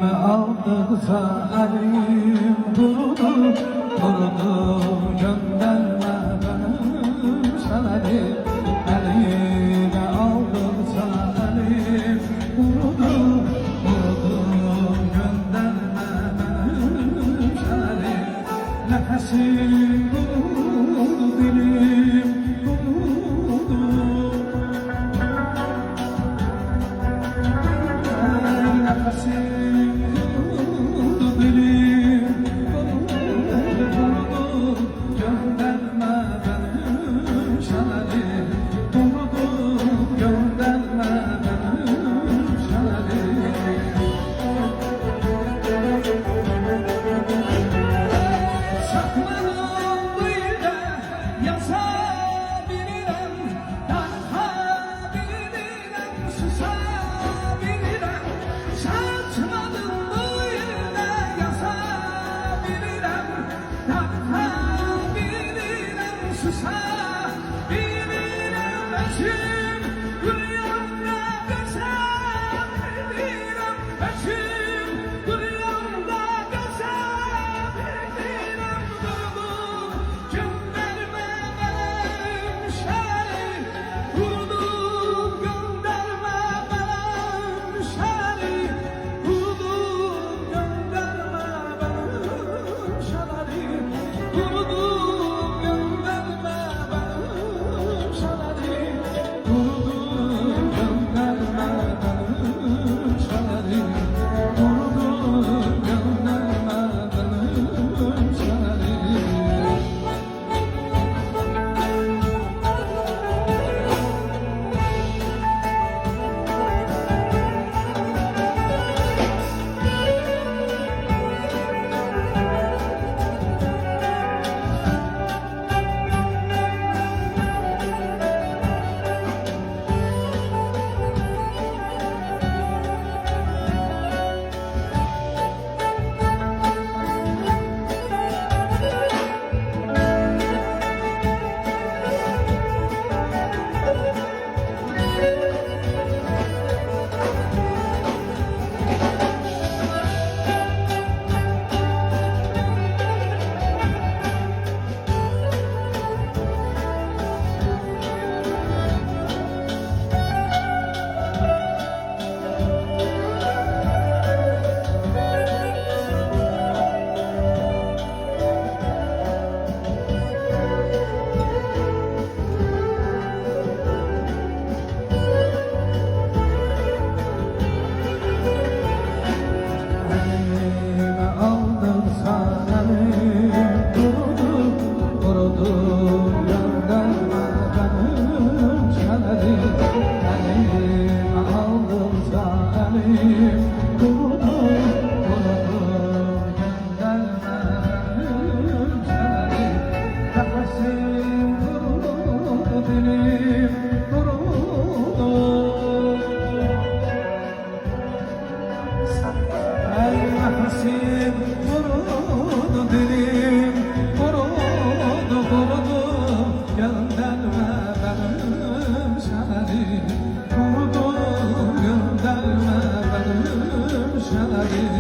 Elime aldıkça elim kurudu, kurudu. Gönderme benim şererim. Elime aldıkça elim kurudu, kurudu. Gönderme benim şererim. Nefesim kurudu, dilim kurudu. Nefesim kurudu, dilim kurudu. Gönderme benim şererim. Kurudu, gönderme benim şererim. Saklanım bu ilde yazabilirim, dartabilirim, susabilirim. Satmadım bu ilde yazabilirim, dartabilirim, susabilirim. Özüm rüyamda gözebilirim, özüm rüyamda gözebilirim. Vurdum gönderme benim şerim, vurdum gönderme benim şerim, vurdum gönderme benim şerim, vurdum gönderme benim şerim, vurdum gönderme benim şerim, vurdum gönderme benim şerim. Elime aldırsa elim kurudu, kurudu. Gönderme benim şererim. Elime aldırsa elim kurudu, kurudu. Gönderme benim şererim. Nefesim kurudu, dilim kurudu. Nefesim kurudu, dilim kurudu, kurudu. Gönderme benim şererim, kurudu. Gönderme benim şererim.